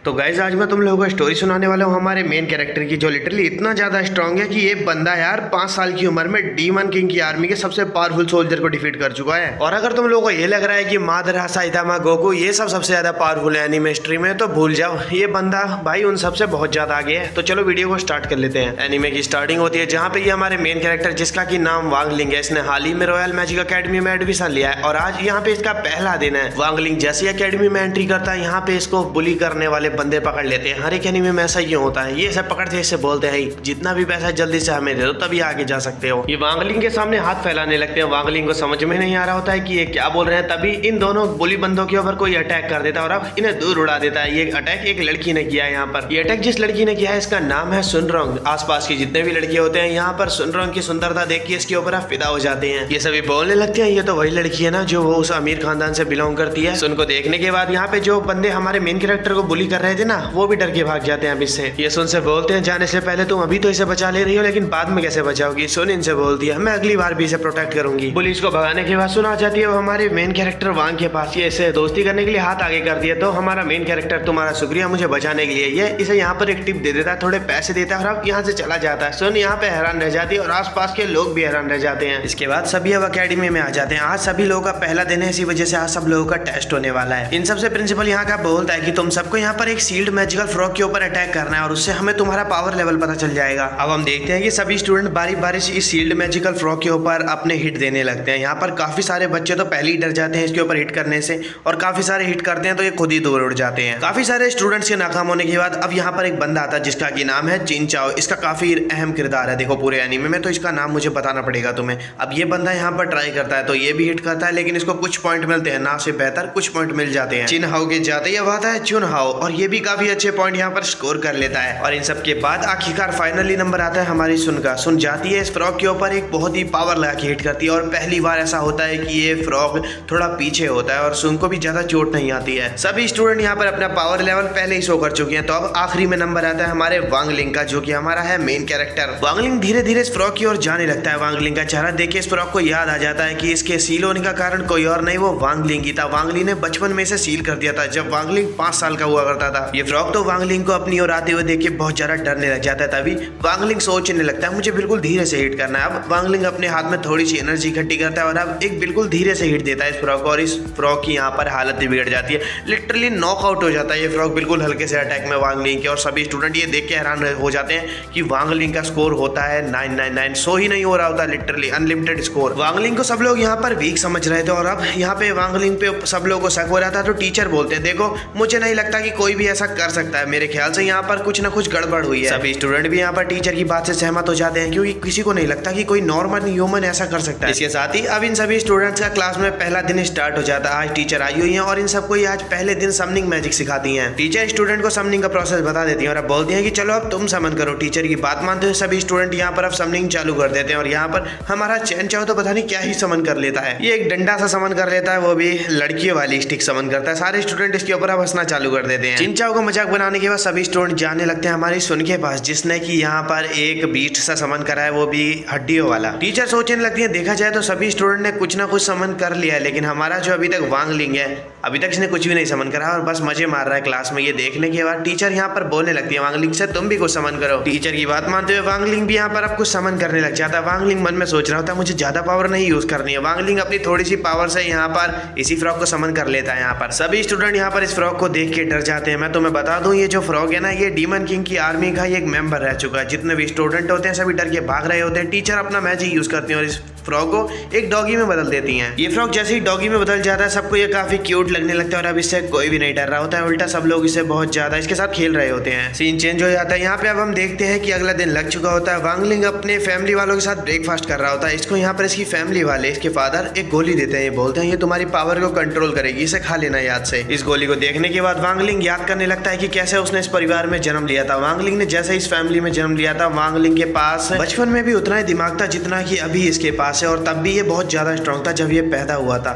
तो गाइज आज मैं तुम लोगों को स्टोरी सुनाने वाला हूँ हमारे मेन कैरेक्टर की, जो लिटरली इतना ज़्यादा स्ट्रांग है कि ये बंदा यार 5 साल की उम्र में डीमन किंग की आर्मी के सबसे पावरफुल सोल्जर को डिफीट कर चुका है। और अगर तुम लोगों को ये लग रहा है कि मादर साइतामा गोकू ये सब सबसे ज़्यादा पावरफुल है एनीमे हिस्ट्री में, तो भूल जाओ, ये बंदा भाई उन सबसे बहुत ज़्यादा आगे है। तो चलो वीडियो को स्टार्ट कर लेते हैं। एनीमे की स्टार्टिंग होती है जहाँ पे ये हमारे मेन कैरेक्टर जिसका की नाम वांगलिंग है, इसने हाल ही में रॉयल मैजिक अकेडमी में एडमिशन लिया है और आज यहाँ पे इसका पहला दिन है। वांगलिंग जैसे अकेडमी में एंट्री करता है यहाँ पे इसको बुली करने वाले बंदे पकड़ लेते हैं। हर एक एनीमे में ऐसा क्यों होता है, ये सब पकड़ते इससे बोलते हैं जितना भी पैसा जल्दी से हमें दे दो तभी आगे जा सकते हो। ये वांगलिंग के सामने हाथ फैलाने लगते हैं। वांगलिंग को समझ में नहीं आ रहा होता है कि ये क्या बोल रहे हैं। तभी इन दोनों बुली बंदों के ऊपर कोई अटैक कर देता है और अब इन्हें दूर उड़ा देता है। ये अटैक एक लड़की ने किया है। यहाँ पर ये अटैक जिस लड़की ने किया है इसका नाम है सुनरोंग। आसपास की जितने भी लड़के होते हैं यहाँ पर सुनरोंग की सुंदरता देख के इसके ऊपर फिदा हो जाते हैं। ये सभी बोलने लगते हैं ये तो वही लड़की है ना जो वो उस अमीर खानदान से बिलोंग करती है। सुन को देखने के बाद यहाँ पे जो बंदे हमारे मेन कैरेक्टर को बुली कर रहे थे ना, वो भी डर के भाग जाते हैं। इससे ये सुन से बोलते हैं जाने से पहले तुम अभी तो इसे बचा ले रही हो लेकिन बाद में कैसे बचाओगी। सुन इनसे बोलती है मैं अगली बार भी इसे प्रोटेक्ट करूंगी। पुलिस को भगाने के बाद सुन आ जाती है वो हमारे मेन कैरेक्टर वांग के पास। ये इसे दोस्ती करने के लिए हाथ आगे कर दिया। तो हमारा मेन कैरेक्टर तुम्हारा शुक्रिया मुझे बचाने के लिए, ये इसे यहाँ पर एक टिप दे देता है, थोड़े पैसे देता है और अब यहाँ से चला जाता है। सुन यहाँ पे हैरान रह जाती है और आसपास के लोग भी हैरान रह जाते हैं। इसके बाद सभी अब अकेडमी में आ जाते हैं। आज सभी लोगों का पहला दिन है, इसी वजह से आज सब लोगों का टेस्ट होने वाला है। इन सबसे प्रिंसिपल यहाँ का बोलता है कि तुम सबको यहाँ पर एक सील्ड मैजिकल फ्रॉग के ऊपर अटैक करना है और उससे हमें तुम्हारा पावर लेवल पता चल जाएगा। अब हम देखते हैं कि सभी स्टूडेंट बारी बारी से इस सील्ड मैजिकल फ्रॉग के ऊपर अपने हिट देने लगते हैं। यहाँ पर काफी सारे बच्चे तो पहले ही डर जाते हैं इसके ऊपर हिट करने से और काफी सारे हिट करते हैं तो ये खुद ही दूर उड़ जाते हैं। काफी सारे स्टूडेंट्स के नाकाम होने के बाद अब यहाँ पर एक बंदा आता है जिसका की नाम है चिनचाओ। इसका काफी अहम किरदार है देखो पूरे एनीमे में, तो इसका नाम मुझे बताना पड़ेगा तुम्हें। अब ये बंदा यहाँ पर ट्राई करता है तो ये भी हिट करता है लेकिन इसको कुछ पॉइंट मिलते हैं, ना से बेहतर कुछ पॉइंट मिल जाते हैं। चिनहाओ के जाते ही अब आता है चुनहाओ और ये भी काफी अच्छे पॉइंट यहाँ पर स्कोर कर लेता है। और इन सब के बाद आखिरकार फाइनली नंबर आता है हमारी सुन का। सुन जाती है इस फ्रॉग के ऊपर एक बहुत ही पावर लगा के हिट करती है और पहली बार ऐसा होता है कि ये फ्रॉग थोड़ा पीछे होता है और सुन को भी ज्यादा चोट नहीं आती है। सभी स्टूडेंट यहाँ पर अपना पावर लेवल पहले ही शो कर चुके हैं। तो अब आखिरी में नंबर आता है हमारे वांगलिंग का, जो कि हमारा है मेन कैरेक्टर। वांगलिंग धीरे धीरे इस फ्रॉग की ओर जाने लगता है। वांगलिंग का चेहरा देख के इस फ्रॉग को याद आ जाता है कि इसके सील होने का कारण कोई और नहीं वो वांगलिंग ही था। वांगलिंग ने बचपन में इसे सील कर दिया था जब वांगलिंग 5 साल का हुआ करता था। ये फ्रॉग तो वांगलिंग को अपनी ओर आते हुए देख के बहुत ज्यादा डरने लग जाता है। तभी वांगलिंग सोचने लगता है मुझे बिल्कुल धीरे से हिट करना है। अब वांगलिंग अपने हाथ में थोड़ी सी एनर्जी इकट्ठी करता है और अब एक बिल्कुल धीरे से हिट देता है इस फ्रॉग को और इस फ्रॉग की यहाँ पर हालत भी बिगड़ जाती है। लिटरली नॉकआउट हो जाता है ये फ्रॉग बिल्कुल हल्के से अटैक में वांगलिंग के। और सभी स्टूडेंट ये देख के हैरान हो जाते हैं कि वांगलिंग का स्कोर होता है 999। सो ही नहीं हो रहा होता, लिटरली अनलिमिटेड स्कोर। वांगलिंग को सब लोग यहाँ पर वीक समझ रहे थे और अब यहाँ पे वांगलिंग पे सब लोगों को शक हो रहा था। तो टीचर बोलते हैं देखो मुझे नहीं लगता कि कोई भी ऐसा कर सकता है, मेरे ख्याल से यहाँ पर कुछ ना कुछ गड़बड़ हुई है। सभी स्टूडेंट भी यहाँ पर टीचर की बात से सहमत हो जाते हैं क्योंकि किसी को नहीं लगता कि कोई नॉर्मल ह्यूमन ऐसा कर सकता है। इसके साथ ही अब इन सभी स्टूडेंट्स का क्लास में पहला दिन स्टार्ट हो जाता है। आज टीचर आई हुई है और इन सबको आज पहले दिन समनिंग मैजिक सिखाती हैं। टीचर स्टूडेंट को समनिंग का प्रोसेस बता देती है और अब बोलती है कि चलो अब तुम समन करो। टीचर की बात मानते हुए सभी स्टूडेंट यहाँ पर अब समनिंग चालू कर देते हैं और यहाँ पर हमारा चिनचाओ तो पता नहीं क्या ही समन कर लेता है। ये एक डंडा सा समन कर लेता है, वो भी लड़कियों वाली स्टिक समन करता है। सारे स्टूडेंट इसके ऊपर अब हंसना चालू कर देते हैं। चिनचाओ को मजाक बनाने के बाद सभी स्टूडेंट जाने लगते हैं हमारी सुन के पास जिसने की यहाँ पर एक बीस्ट सा समन करा है, वो भी हड्डियों वाला। टीचर सोचने लगती है देखा जाए तो सभी स्टूडेंट ने कुछ ना कुछ समन कर लिया है लेकिन हमारा जो अभी तक वांगलिंग है अभी तक इसने कुछ भी नहीं समन करा और बस मजे मार रहा है क्लास में। ये देखने के बाद टीचर यहाँ पर बोलने लगती है वांगलिंग से तुम भी कुछ समन करो। टीचर की बात मानते हुए वांगलिंग भी यहाँ पर अब कुछ समन करने लग जाता है। वांगलिंग मन में सोच रहा होता है मुझे ज्यादा पावर नहीं यूज करनी है। वांगलिंग अपनी थोड़ी सी पावर से यहाँ पर इसी फ्रॉग को समन कर लेता है। यहाँ पर सभी स्टूडेंट यहाँ पर इस फ्रॉग को देख के डर जाते हैं। मैं तुम्हें बता दूं ये जो फ्रॉग है ना ये डीमन किंग की आर्मी का एक मेंबर रह चुका है। जितने भी स्टूडेंट होते हैं सभी डर के भाग रहे होते हैं। टीचर अपना मैजिक यूज करती है और इस फ्रॉग को एक डॉगी में बदल देती हैं। ये फ्रॉग जैसे ही डॉगी में बदल जाता है सबको ये काफी क्यूट लगने लगता है और अब इससे कोई भी नहीं डर रहा होता है, उल्टा सब लोग इससे बहुत ज्यादा इसके साथ खेल रहे होते हैं। सीन चेंज हो जाता है। यहाँ पे अब हम देखते हैं कि अगला दिन लग चुका होता है। वांगलिंग अपने फैमिली वालों के साथ ब्रेकफास्ट कर रहा होता है। इसको यहाँ पर इसकी फैमिली वाले इसके फादर एक गोली देते हैं। ये बोलते हैं ये तुम्हारी पावर को कंट्रोल करेगी, इसे खा लेना याद से। इस गोली को देखने के बाद वांगलिंग याद करने लगता है कि कैसे उसने इस परिवार में जन्म लिया था। वांगलिंग ने जैसे इस फैमिली में जन्म लिया था वांगलिंग के पास बचपन में भी उतना ही दिमाग था जितना कि अभी इसके पास पास है और तब भी ये बहुत ज़्यादा स्ट्रॉन्ग था जब ये पैदा हुआ था।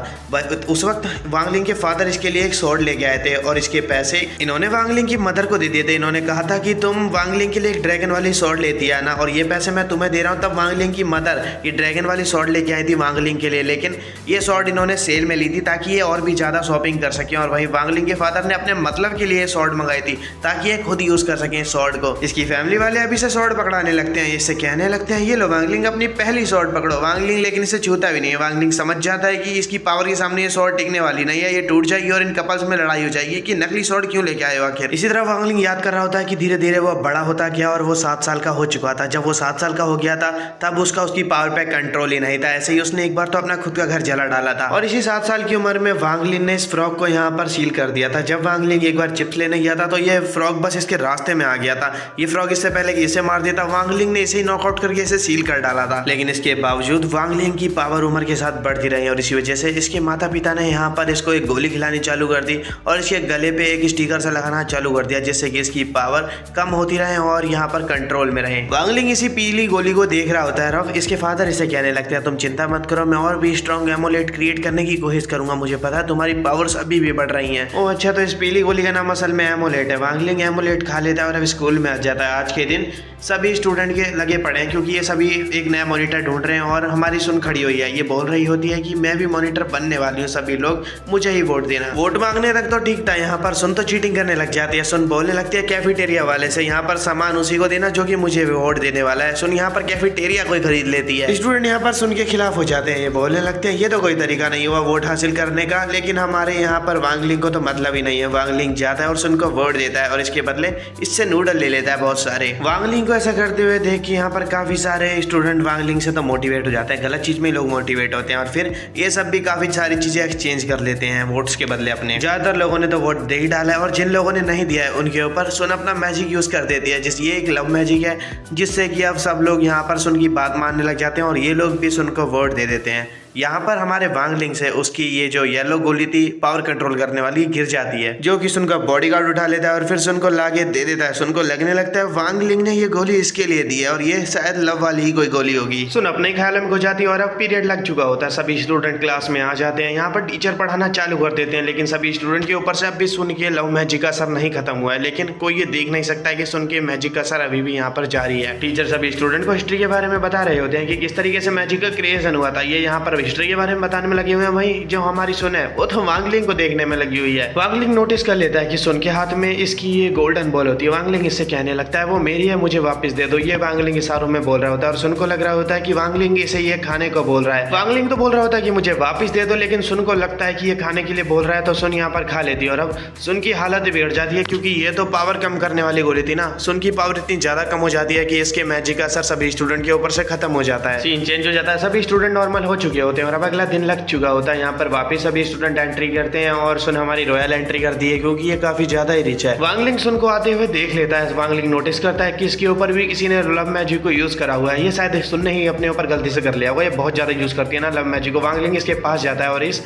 उस वक्त वांग लिंग के फादर इसके लिए एक स्वॉर्ड लेके आए थे और इसके पैसे इन्होंने वांग लिंग की मदर को दे दिए थे। इन्होंने कहा था कि तुम वांग लिंग के लिए एक ड्रैगन वाली स्वॉर्ड लेती है ना और ये पैसे मैं तुम्हें दे रहा हूँ। तब वांग लिंग की मदर ये ड्रैगन वाली स्वॉर्ड लेके आई थी वांग लिंग के लिए, लेकिन ये स्वॉर्ड इन्होंने सेल में ली थी ताकि ये और भी ज़्यादा शॉपिंग कर सकें। और वहीं वांग लिंग के फादर ने अपने मतलब के लिए स्वॉर्ड मंगाई थी ताकि ये खुद यूज़ कर सकें स्वॉर्ड को। इसकी फैमिली वाले अभी से स्वॉर्ड पकड़ाने लगते हैं, इससे कहने लगते हैं ये लो वांग लिंग अपनी पहली स्वॉर्ड पकड़ो। वांग लिंग लेकिन इसे छूता भी नहीं है। वांग लिंग समझ जाता है कि इसकी पावर के सामने ये स्वॉर्ड टिकने वाली नहीं है, ये टूट जाएगी और इन कपल्स में लड़ाई हो जाएगी कि नकली स्वॉर्ड क्यों लेके आए हो आखिर। इसी तरह वांग लिंग याद कर रहा होता है कि धीरे धीरे वो बड़ा होता गया और वो 7 साल का हो चुका था। जब वो 7 साल का हो गया था तब उसकी पावर पे कंट्रोल ही नहीं था। ऐसे ही उसने एक बार तो अपना खुद का घर जला डाला था। और इसी 7 साल की उम्र में वांग लिंग ने इस फ्रॉग को यहाँ पर सील कर दिया था। जब वांग लिंग एक बार चिप्स लेने गया था तो ये फ्रॉग बस इसके रास्ते में आ गया था। ये फ्रॉग इससे पहले कि इसे मार देता, वांग लिंग ने इसे नॉकआउट करके इसे सील कर डाला था। लेकिन इसके बावजूद वांग लिंग की पावर उम्र के साथ बढ़ती रही और इसी वजह से इसके माता पिता ने यहाँ पर इसको एक गोली खिलानी चालू कर दी और इसके गले पे एक स्टिकर सा लगाना चालू कर दिया जिससे कि इसकी पावर कम होती रहे और यहाँ पर कंट्रोल में रहे। वांग लिंग इसी पीली गोली को देख रहा होता है। रफ इसके फादर इसे कहने लगते हैं तुम चिंता मत करो, मैं और भी स्ट्रॉन्ग एमुलेट क्रिएट करने की कोशिश करूंगा, मुझे पता है तुम्हारी पावर्स अभी भी बढ़ रही हैं। ओह अच्छा, तो इस पीली गोली का नाम असल में एमुलेट है। वांग लिंग एमुलेट खा लेता है और अब स्कूल में आ जाता है। आज के दिन सभी स्टूडेंट के लगे पड़े हैं क्योंकि ये सभी एक नया मॉनिटर ढूंढ रहे हैं और हमारी सुन खड़ी हुई है। ये बोल रही होती है कि मैं भी मॉनिटर बनने वाली हूँ, सभी लोग मुझे ही वोट देना। वोट मांगने तक तो ठीक था, यहाँ पर सुन तो चीटिंग करने लग जाती है। सुन बोलने लगती है कैफेटेरिया वाले से यहाँ पर सामान उसी को देना जो कि मुझे वोट देने वाला है। सुन यहाँ पर कैफेटेरिया कोई खरीद लेती है। स्टूडेंट यहाँ पर सुन के खिलाफ हो जाते हैं। ये बोलने लगते हैं ये तो कोई तरीका नहीं हुआ वोट हासिल करने का, लेकिन हमारे यहाँ पर वांग लिंग को तो मतलब ही नहीं है। वांग लिंग जाता है और सुन को वोट देता है और इसके बदले इससे नूडल ले लेता है बहुत सारे। वांग लिंग को ऐसा करते हुए देख के यहाँ पर काफी सारे स्टूडेंट वांग लिंग से तो मोटिवेट हो जाते हैं। गलत चीज में लोग मोटिवेट होते हैं और फिर ये सब भी काफी सारी चीजें एक्सचेंज कर लेते हैं वोट्स के बदले अपने। ज्यादातर लोगों ने तो वोट दे ही डाला है और जिन लोगों ने नहीं दिया है उनके ऊपर सुन अपना मैजिक यूज कर देती है। ये एक लव मैजिक है जिससे कि अब सब लोग यहाँ पर सुन की बात मानने लग जाते हैं और ये लोग भी सुन को वोट दे देते हैं। यहाँ पर हमारे वांग लिंग से उसकी ये जो येलो गोली थी पावर कंट्रोल करने वाली गिर जाती है, जो कि सुन का बॉडीगार्ड उठा लेता है और फिर सुन को लाके दे देता है। सुन को लगने लगता है वांग लिंग ने ये गोली इसके लिए दी है और ये शायद लव वाली ही कोई गोली होगी। सुन अपने ख्याल में खो जाती है और अब पीरियड लग चुका होता है। सभी स्टूडेंट क्लास में आ जाते हैं। यहाँ पर टीचर पढ़ाना चालू कर देते हैं, लेकिन सभी स्टूडेंट के ऊपर से अब भी सुन के लव मैजिक का असर नहीं खत्म हुआ है। लेकिन कोई ये देख नहीं सकता है कि सुन के मैजिक का असर अभी भी यहाँ पर जारी है। टीचर सभी स्टूडेंट को हिस्ट्री के बारे में बता रहे होते हैं कि किस तरीके से मैजिक का क्रिएशन हुआ था। ये यहाँ पर हिस्ट्री के बारे में बताने में लगे हुए हैं। वहीं जो हमारी सुन है वो तो वांग लिंग को देखने में लगी हुई है। वांग लिंग नोटिस कर लेता है कि सुन के हाथ में इसकी ये गोल्डन बॉल होती है। वांग लिंग इससे कहने लगता है वो मेरी है, मुझे वापस दे दो। ये वांग लिंग इशारों में बोल रहा होता है और सुन को लग रहा होता है कि वांग लिंग इसे ये खाने को बोल रहा है। वांग लिंग तो बोल रहा होता है कि मुझे वापस दे दो, लेकिन सुन को लगता है कि ये खाने के लिए बोल रहा है तो सुन यहाँ पर खा लेती है और अब सुन की हालत बिगड़ जाती है क्योंकि ये तो पावर कम करने वाली गोली थी ना। सुन की पावर इतनी ज्यादा कम हो जाती है कि इसके मैजिक का असर सभी स्टूडेंट के ऊपर से खत्म हो जाता है। सीन चेंज हो जाता है, सभी स्टूडेंट नॉर्मल हो चुके होते हैं और अब अगला दिन लग चुका होता है। यहाँ पर वापस सभी स्टूडेंट एंट्री करते हैं और सुन हमारी रॉयल एंट्री कर दी है क्योंकि ये काफी ज्यादा ही रिच है। वांग लिंग सुन को आते हुए देख लेता है। वांग लिंग नोटिस करता है कि इसके ऊपर भी किसी ने लव मैजिक को यूज करा हुआ है। ये शायद सुन ने ही अपने ऊपर गलती से कर लिया होगा, ये बहुत ज्यादा यूज करती है ना लव मैजिक को। वांग लिंग इसके पास जाता है और इस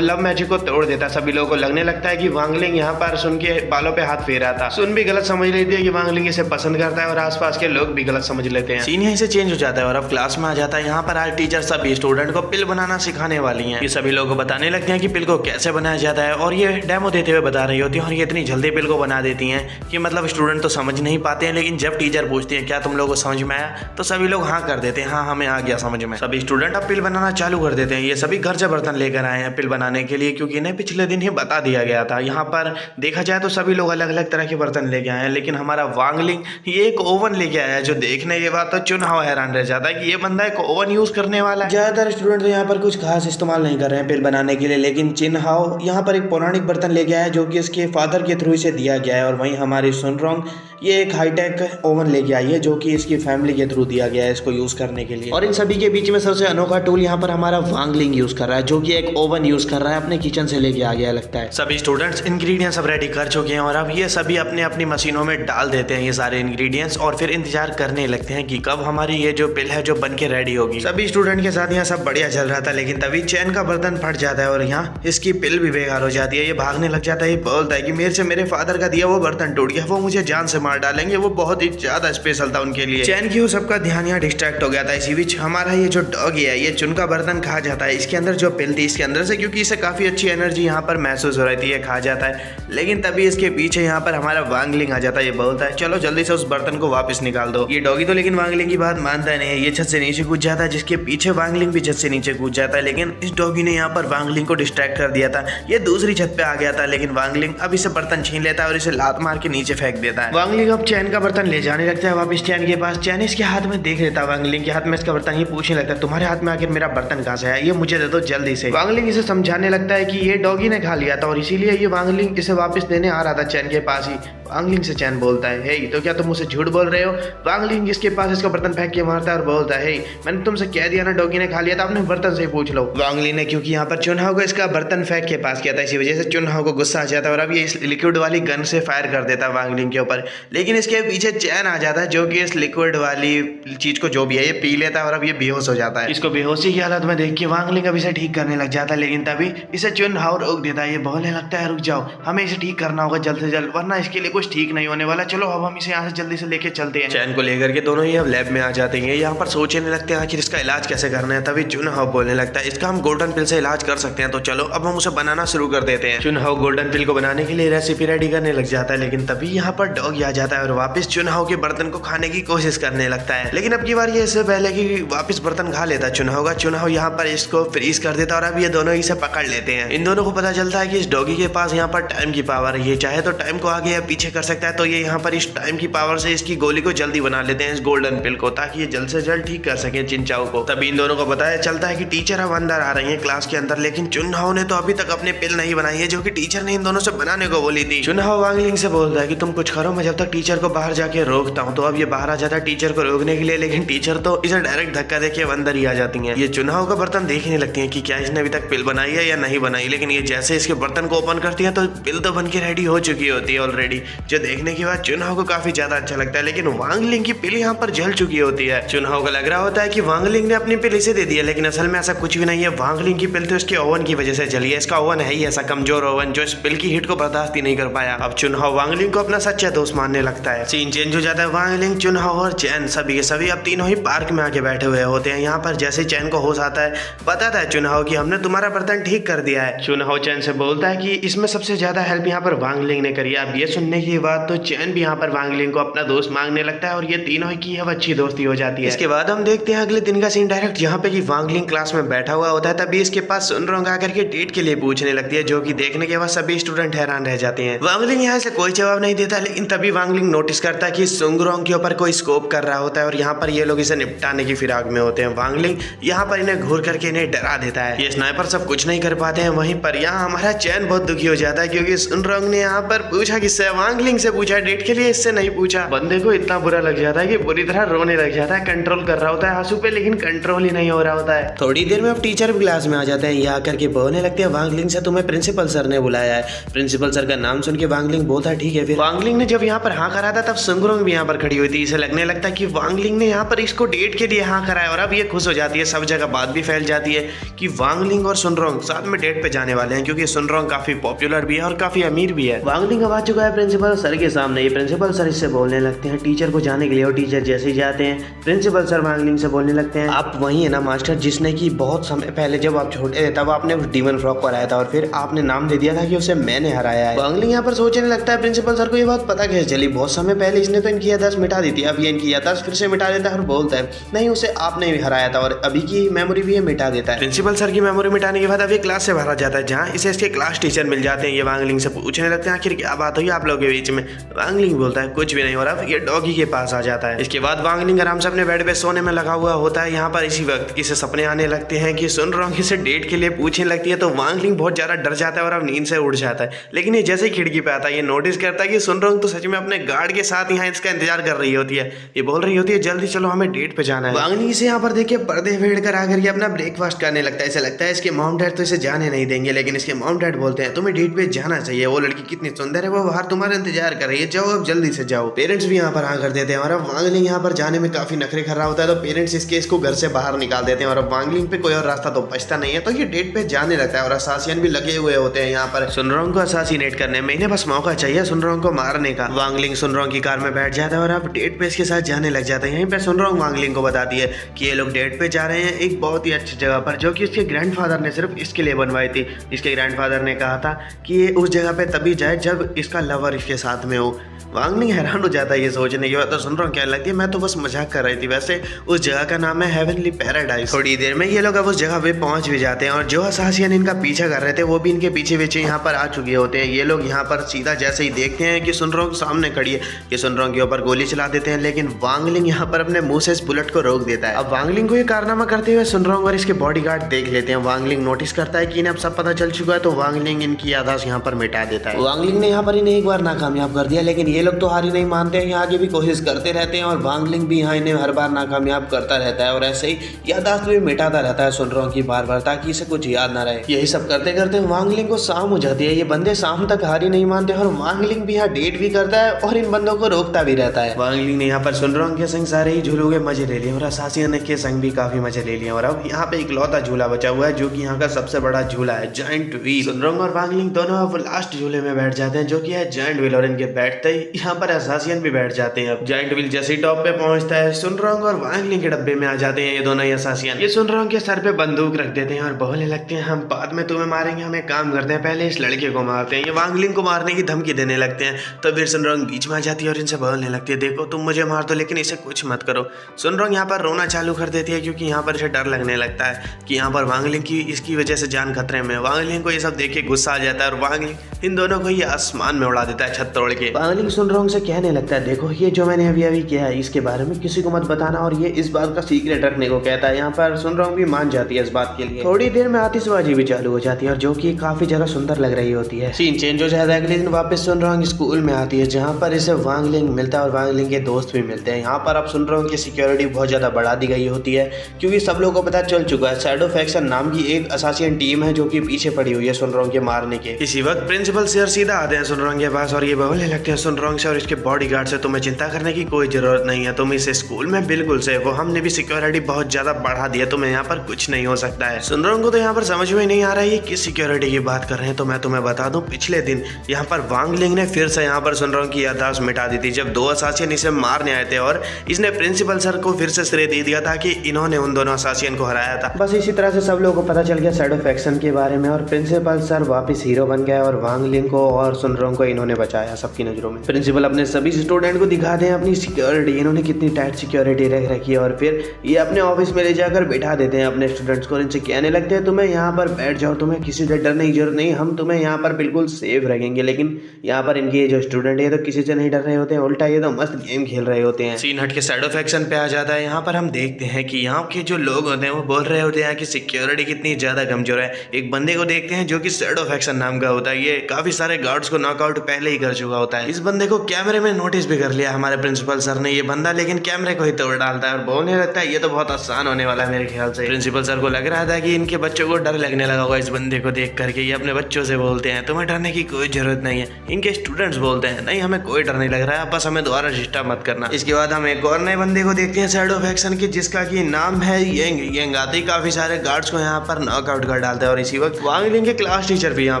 लव मैजिक को तोड़ देता है। सभी लोगों को लगने लगता है कि वांग लिंग यहाँ पर सुन के बालों पे हाथ फेरा था। सुन भी गलत समझ लेती है कि वांग लिंग इसे पसंद करता है और आसपास के लोग भी गलत समझ लेते हैं। सीन यहीं से चेंज हो जाता है और अब क्लास में आ जाता है। यहाँ पर आज टीचर सभी स्टूडेंट को पिल बनाना सिखाने वाली है। ये सभी लोगों को बताने लगते हैं कि पिल को कैसे बनाया जाता है और ये डेमो देते हुए बता रही होती है और ये इतनी जल्दी पिल को बना देती हैं कि मतलब स्टूडेंट तो समझ नहीं पाते हैं, लेकिन जब टीचर पूछती है क्या तुम लोगों को समझ में आया तो सभी लोग हाँ कर देते हैं, हाँ हमें आ गया समझ में। सभी स्टूडेंट अब पिल बनाना चालू कर देते हैं। ये सभी घर से बर्तन लेकर आए हैं पिल बनाने के लिए क्योंकि इन्हें पिछले दिन ही बता दिया गया था। यहाँ पर देखा जाए तो सभी लोग अलग अलग तरह के बर्तन लेके आए हैं, लेकिन हमारा वांग लिंग ये एक ओवन लेके आया है जो देखने के बाद तो चुनाव हैरान रह जाता है कि ये बंदा एक ओवन यूज करने वाला है। ज्यादातर स्टूडेंट तो यहाँ पर कुछ खास इस्तेमाल नहीं कर रहे हैं पिल बनाने के लिए, लेकिन चिन हाओ यहाँ पर एक पौराणिक बर्तन लेके आया है जो कि इसके फादर के थ्रू इसे दिया गया है। और वहीं हमारी सुन रोंग ये एक हाईटेक ओवन लेके आई है जो कि इसकी फैमिली के थ्रू दिया गया है इसको यूज करने के लिए। और इन सभी के बीच में सबसे अनोखा टूल यहाँ पर हमारा वांग लिंग यूज कर रहा है जो कि एक ओवन यूज कर रहा है, अपने किचन से लेके आ गया लगता है। सभी स्टूडेंट्स इंग्रेडिएंट्स सब रेडी कर चुके हैं और अब ये सभी अपने अपनी मशीनों में डाल देते हैं ये सारे इंग्रेडिएंट्स और फिर इंतजार करने लगते हैं कि कब हमारी ये जो पिल है जो बन के रेडी होगी। सभी स्टूडेंट के साथ यहाँ सब बढ़िया चल चल रहा था, लेकिन तभी चैन का बर्तन फट जाता है और यहाँ इसकी पिल भी बेकार हो जाती है। ये भागने लग जाता है, ये बोलता है कि मेरे से मेरे फादर का दिया वो बर्तन टूट गया, वो मुझे जान से मार डालेंगे, वो बहुत ही ज्यादा स्पेशल था उनके लिए। चैन की वो सबका ध्यान यहाँ डिस्ट्रैक्ट हो गया था। इसी बीच हमारा ये जो डॉगी है ये चुन का बर्तन खा जाता है। इसके अंदर जो पिल थी इसके अंदर से, क्योंकि इसे काफी अच्छी एनर्जी यहाँ पर महसूस हो रही थी, ये खा जाता है। लेकिन तभी इसके पीछे यहाँ पर हमारा वांगलिंग आ जाता है। ये बोलता है चलो जल्दी से उस बर्तन को वापस निकाल दो। ये डॉगी तो लेकिन वांगलिंग की बात मानता नहीं है, ये छत से नीचे कूद जाता है, जिसके पीछे वांगलिंग भी छत से नीचे कूद जाता है। लेकिन इस डॉगी ने यहाँ पर वांगलिंग को डिस्ट्रैक्ट कर दिया था, ये दूसरी छत पे आ गया था। लेकिन वांगलिंग अब इसे बर्तन छीन लेता है और इसे लात मार के नीचे फेंक देता है। वांगलिंग अब चैन का बर्तन ले जाने लगता है वापस चैन के पास। चैन इसके हाथ में देख लेता है वांगलिंग के हाथ में इसका बर्तन, ये पूछने लगता है तुम्हारे हाथ में आखिर मेरा बर्तन कहाँ से आया, ये मुझे दे दो जल्दी से। वांगलिंग इसे समझाने लगता है कि ये डॉगी ने खा लिया था और इसीलिए ये वांगलिंग इसे वापस देने आ रहा था चैन के पास ही। वांगलिंग से चैन बोलता है हे तो क्या तुम मुझसे झूठ बोल रहे हो। वांगलिंग इसके पास इसका बर्तन फेंक के मारता है और बोलता है मैंने तुमसे कह दिया ना डॉगी ने खा लिया था, अपने बर्तन से ही पूछ लो। वांगलिंग ने क्योंकि यहाँ पर चुनहाव को इसका बर्तन फेंक के पास किया था, इसी वजह से चुनहाव को गुस्सा आ जाता है और अब ये इस लिक्विड वाली गन से फायर कर देता है वांगलिंग के ऊपर। लेकिन इसके पीछे चैन आ जाता है जो कि इस लिक्विड वाली चीज को जो भी है ये पी लेता है और अब ये बेहोश हो जाता है। इसको बेहोशी की हालत में देख के वांगलिंग अब इसे ठीक करने लग जाता है, लेकिन तभी इसे चुनहाव रोक देता है। ये बोलने लगता है रुक जाओ, हमें इसे ठीक करना होगा जल्द से जल्द, वरना इसके लिए कुछ ठीक नहीं होने वाला। चलो अब हम इसे यहाँ से जल्दी से लेके चलते हैं। चैन को लेकर के दोनों ही अब लैब में आ जाते हैं। यहाँ पर सोचने लगते हैं आखिर इसका इलाज कैसे करना है। तभी चुनहाव बोलने लगता है इसका हम गोल्डन पिल से इलाज कर सकते हैं, तो चलो अब हम उसे बनाना शुरू कर देते हैं। चुनहाव गोल्डन पिल को बनाने के लिए रेसिपी रेडी करने लग जाता है, लेकिन तभी यहाँ पर डॉग आ जाता है और वापस चुनहाव के बर्तन को खाने की कोशिश करने लगता है। लेकिन अब की बार ये इससे पहले कि वापस बर्तन खा लेता चुनहाव का, चुनहाव यहाँ पर इसको फ्रीज कर देता और अब ये दोनों ही से पकड़ लेते हैं। इन दोनों को पता चलता है कि इस डॉगी के पास यहाँ पर टाइम की पावर है, ये चाहे तो टाइम को आगे या पीछे कर सकता है। तो ये यहाँ पर इस टाइम की पावर से इसकी गोली को जल्दी बना लेते हैं, इस गोल्डन पिल को, ताकि ये जल्द से जल्द ठीक कर सके चिंचाओ को। तभी इन दोनों को पता चलता है कि टीचर अब अंदर आ रही है क्लास के अंदर, लेकिन चुनहाव ने तो अभी तक अपने पिल नहीं बनाई है जो कि टीचर ने इन दोनों से बनाने को बोली थी। चुनहाव वांगलिंग से बोलता है कि तुम कुछ करो, मैं जब तक टीचर को बाहर जाके रोकता हूँ। तो अब ये बाहर आ जाता है टीचर को रोकने के लिए, लेकिन टीचर तो इसे डायरेक्ट धक्का देके अंदर ही आ जाती है। ये चुनहाव का बर्तन देखने लगती है कि क्या इसने अभी तक पिल बनाई है या नहीं बनाई, लेकिन ये जैसे इसके बर्तन को ओपन करती है तो पिल तो बन के रेडी हो चुकी होती है ऑलरेडी, जो देखने के बाद चुनहाव को काफी ज्यादा अच्छा लगता है। लेकिन वांगलिंग की पिल यहाँ पर जल चुकी होती है। चुनहाव को लग रहा होता है कि वांगलिंग ने अपनी पिल इसे दे दी है, लेकिन असल में ऐसा कुछ भी नहीं है। वांगलिंग की पिल तो इसके ओवन की वजह से जली है। इसका ओवन है ही ऐसा कमजोर ओवन जो इस पिल की हीट को बर्दाश्त ही नहीं कर पाया। अब चुनहाव वांगलिंग को अपना सच्चा दोस्त मानने लगता है। सीन चेंज हो जाता है। वांगलिंग, चुनहाव और चैन सभी के सभी अब तीनों ही पार्क में आके बैठे हुए होते हैं। यहाँ पर जैसे चैन को होश आता है, बताता है चुनहाव कि हमने तुम्हारा बर्तन ठीक कर दिया है। चुनहाव चैन से बोलता है कि इसमें सबसे ज्यादा हेल्प यहाँ पर वांगलिंग ने करी है। अब ये सुनने की बात तो चैन भी यहाँ पर वांगलिंग को अपना दोस्त मांगने लगता है और ये तीनों की अब अच्छी दोस्ती हो जाती है। इसके बाद हम देखते हैं अगले दिन का सीन डायरेक्ट, जहाँ पे कि वांगलिंग क्लास में बैठा हुआ होता है। तभी इसके पास सुनरोंग आकर के डेट के लिए पूछने लगती है, जो कि देखने के बाद सभी स्टूडेंट हैरान रह जाते हैं। वांगलिंग यहाँ से कोई जवाब नहीं देता, लेकिन तभी वांगलिंग नोटिस करता है कि सुंगरोंग के ऊपर कोई स्कोप कर रहा होता है और यहाँ पर ये लोग इसे निपटाने की फिराक में होते हैं। वांगलिंग यहाँ पर इन्हें घूर करके इन्हें डरा देता है। ये स्नाइपर सब कुछ नहीं कर पाते हैं। वहीं पर यहाँ हमारा चैन बहुत दुखी हो जाता है, क्योंकि सुनरोंग ने यहाँ पर पूछा किससे, वांगलिंग से पूछा, डेट के लिए इससे नहीं पूछा। बंदे को इतना बुरा लग जाता है कि बुरी तरह रोने लग जाता है। कंट्रोल कर रहा होता है आंसू पे, लेकिन कंट्रोल ही नहीं हो रहा होता है। थोड़ी देर में अब टीचर भी क्लास में आ जाते हैं। ये आकर के बोलने लगते हैं वांगलिंग से तुम्हें प्रिंसिपल सर ने बुलाया है। प्रिंसिपल सर का नाम सुन के वांगलिंग बोलता है ठीक है। फिर वांगलिंग ने जब यहाँ पर हाँ करा था, तब सुंगरोंग भी यहाँ पर खड़ी हुई थी। इसे लगने लगता है कि वांगलिंग ने यहाँ पर इसको डेट के लिए हाँ कराया और अब ये खुश हो जाती है। सब जगह बात भी फैल जाती है कि वांगलिंग और सुनरोंग साथ में डेट पे जाने वाले हैं, क्योंकि सुनरोंग काफी पॉपुलर भी है और काफी अमीर भी है। वांगलिंग अब आ चुका है प्रिंसिपल सर के सामने। ये प्रिंसिपल सर इससे बोलने लगते हैं टीचर को जाने के लिए, और टीचर जैसे ही जाते हैं प्रिंसिपल सर वांगलिंग से बोलने लगते हैं आप वही है ना मास्टर जिसने कि बहुत समय पहले जब आप छोटे थे तब आपने उस डीमन फ्रॉग को हराया था और फिर आपने नाम दे दिया था कि उसे मैंने हराया है। वांगलिंग यहाँ पर सोचने लगता है प्रिंसिपल सर को ये बात पता कैसे चली, बहुत समय पहले इसने तो इनकी याददाश्त मिटा दी थी, अब ये इनकी याददाश्त फिर से मिटा देता है और बोलता है नहीं उसे आपने ही हराया था और अभी की मेमोरी भी ये मिटा देता है। प्रिंसिपल सर की मेमोरी मिटाने के बाद अब ये क्लास से बाहर आ जाता है, जहाँ इसे इसके क्लास टीचर मिल जाते हैं। ये वांगलिंग से पूछने लगते हैं आखिर क्या बात हुई आप लोगों के बीच में। वांगलिंग बोलता है कुछ भी नहीं हो रहा। ये डॉगी के पास आ जाता है। इसके बाद वांगलिंग आराम से अपने बेड पे सोने में लगा हुआ होता है। यहाँ पर इसी वक्त इसे सपने आने लगते हैं कि सुनरोंग इसे डेट के लिए पूछने लगती है, तो वांगलिंग बहुत ज्यादा डर जाता है और अब नींद से उठ जाता है। लेकिन ये जैसे ही खिड़की पे आता है ये नोटिस करता है कि सुनरोंग तो सच में अपने गार्ड के साथ यहाँ इसका इंतजार कर रही होती है। ये बोल रही होती है जल्दी चलो हमें डेट पे जाना है। वांगलिंग इसे यहाँ पर देखिए पर्दे फेड़ कर आकर के अपना ब्रेकफास्ट करने लगता है। इसे लगता है इसके मॉम डैड तो इसे जाने नहीं देंगे, लेकिन इसके मॉम डैड बोलते हैं तुम्हें डेट पे जाना चाहिए, वो लड़की कितनी सुंदर है, वो बाहर तुम्हारे इंतजार कर रही है, जाओ अब जल्दी से जाओ। पेरेंट्स भी यहाँ पर हाँ कर देते हैं और अब वांगलिंग यहाँ पर जाने में काफी नखरे कर रहा होता है, तो पेरेंट्स इसके इसको घर से बाहर निकाल देते हैं और अब वांगलिंग पे कोई और रास्ता तो बचता नहीं है, तो ये डेट पे जाने लगता है और असासियन भी लगे हुए होते हैं यहाँ पर सुनरोंग को असासिनेट करने में। इन्हें बस मौका चाहिए सुनरोंग को मारने का। वांगलिंग सुनरोंग की कार में बैठ जाता है और अब डेट पे इसके साथ जाने लग जाता है। यहीं पे सुनरोंग वांगलिंग को बताती है कि ये लोग डेट पे जा रहे हैं एक बहुत ही अच्छी जगह पर, जो कि इसके ग्रैंडफादर ने सिर्फ इसके लिए बनवाई थी। इसके ग्रैंडफादर ने कहा था कि ये उस जगह पे तभी जाए जब इसका लवर इसके साथ में हो। वांगलिंग हैरान हो जाता है ये सोचने की बात, तो सुन रहा हूँ क्या लगती है मैं तो बस मजाक कर रही थी। वैसे उस जगह का नाम है हेवनली पैराडाइज। थोड़ी देर में ये लोग अब उस जगह पे पहुंच भी जाते हैं और जो असासियन इनका पीछा कर रहे थे वो भी इनके पीछे पीछे यहाँ पर आ चुके होते हैं। ये लोग यहाँ पर सीधा जैसे ही देखते हैं कि सुनरोंग सामने खड़ी है कि सुनरोंग के ऊपर गोली चला देते हैं, लेकिन वांगलिंग यहाँ पर अपने मुंह से इस बुलेट को रोक देता है। अब वांगलिंग को ये कारनामा करते हुए सुनरोंग और इसके बॉडीगार्ड देख लेते हैं। वांगलिंग नोटिस करता है कि इन्हें अब सब पता चल चुका है, तो वांगलिंग इनकी याददाश्त यहाँ पर मिटा देता है। वांगलिंग ने यहाँ पर इन्हें एक बार नाकामयाब कर दिया, लेकिन ये लोग तो हार ही नहीं मानते हैं, आगे भी कोशिश करते रहते हैं और वांगलिंग भी यहाँ इन्हें हर बार नाकामयाब करता रहता है और ऐसे ही याददाश्त भी मिटाता रहता है सुनरोंग की बार बार, ताकि इसे कुछ याद ना रहे। यही सब करते करते वांगलिंग को शाम हो जाती है। ये बंदे शाम तक हार ही नहीं मानते और वांगलिंग भी यहाँ डेट भी करता है और इन बंदों को रोकता भी रहता है। वांगलिंग ने यहाँ पर सुनरोंग के संग सारे ही झूलों के मजे ले लिए और असासियन के संग भी काफी मजे ले लिए और अब यहाँ पे इकलौता झूला बचा हुआ है जो कि यहाँ का सबसे बड़ा झूला है, जायंट व्हील। सुनरोंग और वांगलिंग दोनों अब लास्ट झूले में बैठ जाते हैं जो कि है जायंट व्हील, और इनके बैठते ही यहाँ पर असासियन भी बैठ जाते हैं। अब जायंट व्हील जैसे टॉप पे पहुंचता है, सुनरोंग और वांगलिंग के डब्बे में आ जाते हैं ये दोनों ही असासियन। ये सुनरोंग के सर पे बंदूक रख देते हैं और बोलने लगते हैं हम बाद में तुम्हें मारेंगे, हम एक काम करते हैं पहले इस लड़के को मारते हैं। ये वांगलिंग को मारने की धमकी देने लगते हैं, तो फिर सुनरोंग बीच में आ जाती है और इनसे बोलने लगती है देखो तुम मुझे मार दो लेकिन इसे कुछ मत करो। सुनरोंग यहाँ पर रोना चालू कर देती है क्योंकि यहाँ पर इसे डर लगने लगता है कि यहाँ पर वांगलिंग की इसकी वजह से जान खतरे में। वांगलिंग को ये सब देख के गुस्सा आ जाता है और वांगलिंग इन दोनों को ये आसमान में उड़ा देता है छत तोड़ के। वांगलिंग सुनरोंग से कहने लगता है देखो ये जो मैंने अभी अभी किया है इसके बारे में किसी को मत बताना, और ये इस बात का सीक्रेट रखने को कहता है। यहाँ पर सुनरोंग भी मान जाती है इस बात के लिए। थोड़ी देर में आतिशबाजी भी चालू हो जाती है और जो कि काफी ज्यादा सुंदर लग रही होती है। सीन चेंज हो जाता है, अगले दिन वापस सुनरोंग स्कूल में आती है जहाँ पर इसे वांगलिंग मिलता है और वांगलिंग के दोस्त भी मिलते हैं। यहाँ पर अब सुनरोंग की सिक्योरिटी बहुत ज्यादा बढ़ा दी गई होती है क्योंकि सब लोगों को पता चल चुका है शैडो फैक्शन नाम की एक असासियन टीम है जो कि पीछे पड़ी हुई है सुनरोंग के मारने के। इसी वक्त प्रिंसिपल सर सीधा आते हैं सुनरोंग के पास और ये बोलने लगते हैं सुनरोंग से और इसके बॉडीगार्ड से तुम्हें चिंता करने की कोई जरूरत नहीं है, तुम इस स्कूल में बिल्कुल सेफ हो, हमने भी सिक्योरिटी बहुत ज्यादा बढ़ा दी है, तुम्हें यहाँ पर कुछ नहीं हो सकता है। सुनरोंग को तो यहाँ पर समझ में नहीं आ रहा है ये किस सिक्योरिटी की बात कर रहे हैं, तो मैं तुम्हें बता दूं पिछले दिन यहाँ पर वांगलिंग ने फिर से यहाँ पर सुनरोंग की याददाश्त मिटा दी थी जब दो असासियन इसे मारने आए थे और इसने प्रिंसिपल सर को फिर से श्रेय दे दिया था कि इन्होंने उन दोनों असासियन को हराया था। बस इसी तरह से सब लोगों को पता चल गया शैडो फैक्शन के बारे में और प्रिंसिपल सर वापस हीरो बन गया और वांगलिंग को और सुनरोंग को इन्होंने बचाया सबकी नजरों में। प्रिंसिपल अपने सभी स्टूडेंट को दिखाते हैं अपनी सिक्योरिटी, इन्होंने कितनी टाइट सिक्योरिटी रख रखी है और फिर ये अपने ऑफिस में ले जाकर बैठा देते हैं अपने स्टूडेंट्स को। इनसे कहने लगते हैं तुम्हें यहाँ पर बैठ जाओ, तुम्हें किसी से डरने की जरूरत नहीं, हम तुम्हें यहाँ पर बिल्कुल सेफ रखेंगे। लेकिन यहाँ पर इनके जो स्टूडेंट है तो किसी से नहीं डर रहे होते हैं, उल्टा ये तो मस्त गेम खेल रहे होते हैं। सीन हट के शैडो फैक्शन पे आ जाता है। यहाँ पर हम देखते हैं कि यहाँ के जो लोग होते हैं वो बोल रहे होते हैं कि सिक्योरिटी कितनी ज्यादा कमजोर है। एक बंदे को देखते हैं जो कि शैडो फैक्शन नाम का होता है, ये काफी सारे गार्ड्स को नॉकआउट पहले ही कर चुका होता है। इस बंदे को कैमरे में नोटिस भी कर लिया हमारे प्रिंसिपल सर ने ये बंदा, लेकिन कैमरे को ही तोड़ डालता है और बोलने लगता है ये तो बहुत आसान होने वाला है मेरे ख्याल से। प्रिंसिपल सर को लग रहा था कि इनके बच्चों को डर लगने लगा होगा इस बंदे को देख करके। ये अपने बच्चों से बोलते हैं तुम्हें डरने की कोई जरूरत नहीं है। इनके स्टूडेंट्स बोलते हैं नहीं हमें कोई डर नहीं लग रहा है, बस हमें दोबारा डिस्टर्ब मत करना। इसके बाद हम एक और नए बंदे को देखते हैं शैडो फैक्शन की जिसका की नाम है यंग। आते ही काफी सारे गार्ड्स को यहाँ पर नॉकआउट कर डालते हैं और इसी वक्त वांगलिंग के क्लास टीचर भी यहाँ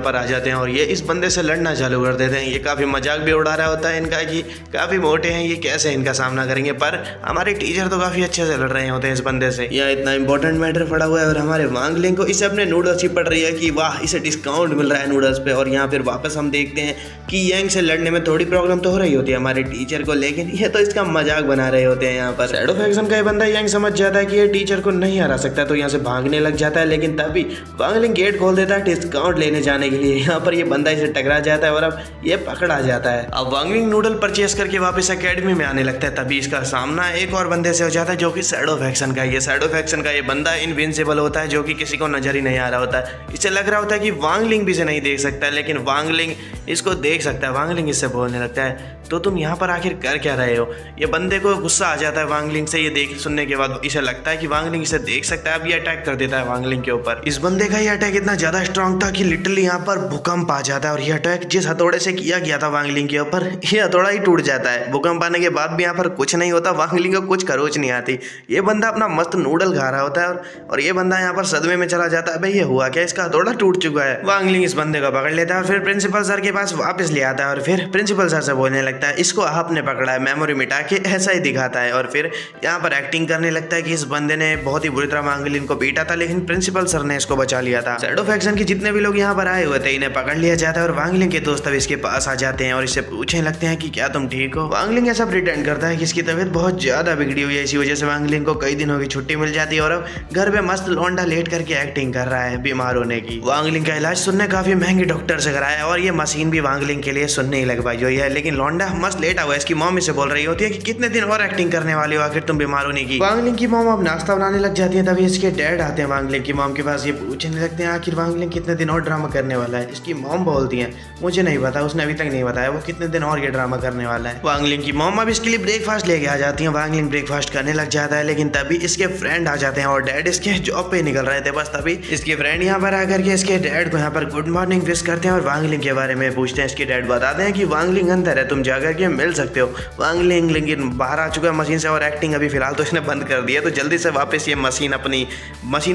पर आ जाते हैं और ये इस बंदे से लड़ना चालू कर देते हैं। ये काफी मजाक भी उड़ा रहा होता है इनका कि काफी मोटे हैं, ये कैसे इनका सामना करेंगे, पर हमारे टीचर तो काफी अच्छे से लड़ रहे होते हैं इस बंदे से। यहाँ इतना इंपॉर्टेंट मैटर पड़ा हुआ है और हमारे वांगलिंग को इसे अपने नूडल्स ही पड़ रही है कि वाह इसे डिस्काउंट मिल रहा है नूडल्स पे। और यहाँ फिर वापस हम देखते हैं कि यंग से लड़ने में थोड़ी प्रॉब्लम तो हो रही होती है हमारे टीचर को, लेकिन ये तो इसका मजाक बना रहे होते हैं। यहाँ पर शैडो फैक्शन का ये बंदा यंग समझ जाता है कि ये टीचर को नहीं हरा सकता, तो यहाँ से भागने लग जाता है, लेकिन तभी वांगलिंग गेट खोल देता है डिस्काउंट लेने जाने के लिए। यहाँ पर ये बंदा इसे टकरा जाता है और अब ये पकड़ा जाता है। अब वांगलिंग नूडल परचेस करके वापस एकेडमी में आने लगता है, तभी इसका सामना एक और बंदे से हो जाता है जो कि शैडो फैक्शन का। ये शैडो फैक्शन का ये बंदा इनविंसिबल होता है जो कि किसी को नजर ही नहीं आ रहा होता है। इसे लग रहा होता है कि वांगलिंग भी इसे नहीं देख सकता है, लेकिन वांगलिंग इसको देख सकता है। वांगलिंग इससे बोलने लगता है तो तुम यहाँ पर आखिर कर क्या रहे हो। ये बंदे को गुस्सा आ जाता है वांगलिंग से, ये देख सुनने के बाद इसे लगता है कि वांगलिंग इसे देख सकता है। अब ये अटैक कर देता है वांगलिंग के ऊपर। इस बंदे का ये अटैक इतना ज्यादा स्ट्रांग था कि लिटरली यहाँ पर भूकंप आ जाता है और ये अटैक जिस हथौड़े से किया गया किया था वांगलिंग के ऊपर, ये हथौड़ा ही टूट जाता है। भूकंप आने के बाद भी यहाँ पर कुछ नहीं होता, वांगलिंग को कुछ खरोच नहीं आती। ये बंदा अपना मस्त नूडल खा रहा होता है और ये बंदा यहाँ पर सदमे में चला जाता है, भाई ये हुआ क्या, इसका हथौड़ा टूट चुका है। वांगलिंग इस बंदे को पकड़ लेता है और फिर प्रिंसिपल सर के पास वापस ले आता है और फिर प्रिंसिपल सर से बोलने लगता है इसको आपने पकड़ा है, मेमोरी मिटा के ऐसा ही दिखाता है। और फिर यहाँ पर एक्टिंग करने लगता है कि इस बंदे ने बहुत ही बुरी तरह वांगलिंग को पीटा था, लेकिन प्रिंसिपल सर ने इसको बचा लिया था। शैडो फैक्शन के जितने भी लोग यहाँ पर आए हुए थे इन्हें पकड़ लिया जाता है और वांगलिंग के दोस्त अब इसके पास आ जाते हैं और इससे पूछने लगते हैं कि क्या तुम ठीक हो। वांगलिंग ऐसा प्रिटेंड करता है कि इसकी तबीयत बहुत ज्यादा बिगड़ी हुई है, इसी वजह से वांगलिंग को कई दिनों की छुट्टी मिल जाती है और अब घर पे मस्त लौंडा लेट करके एक्टिंग कर रहा है बीमार होने की। वांगलिंग का इलाज सुनने काफी महंगे डॉक्टर से कराया और ये मशीन भी वांगलिंग के लिए सुनने ही लगवाई हुई है, लेकिन लौंडा मस्त लेटा हुआ है। इसकी मॉम इसे बोल रही होती है कि कितने दिन और एक्टिंग करने वाले हो, आखिर तुम बीमार होने की। वांगलिंग की मॉम अब नाश्ता बनाने लग जाती है, तभी इसके डैड आते हैं वांगलिंग की मॉम के पास। ये पूछने लगते हैं आखिर वांगलिंग कितने दिन और ड्रामा करने वाला है। इसकी मॉम बोलती है मुझे नहीं पता, उसने अभी तक नहीं बताया वो कितने दिन और ये ड्रामा करने वाला है। वांगलिंग की मॉम अब इसके लिए ब्रेकफास्ट लेके आ जाती है। वांगलिंग ब्रेकफास्ट करने लग जाता है, लेकिन तभी इसके फ्रेंड आ जाते हैं और डैड इसके जॉब पे निकल रहे थे। बस तभी इसके फ्रेंड यहाँ पर आकर के इसके डैड को यहाँ पर गुड मॉर्निंग विश करते हैं और वांगलिंग के बारे में पूछते हैं। इसके डैड बताते हैं कि वांगलिंग अंदर है, तुम जाकर के मिल सकते हो। वांगलिंग लेकिन बाहर आ चुका है मशीन से और एक्टिंग अभी फिलहाल तो इसने बंद कर दिया, तो जल्दी से वापस ये मशीन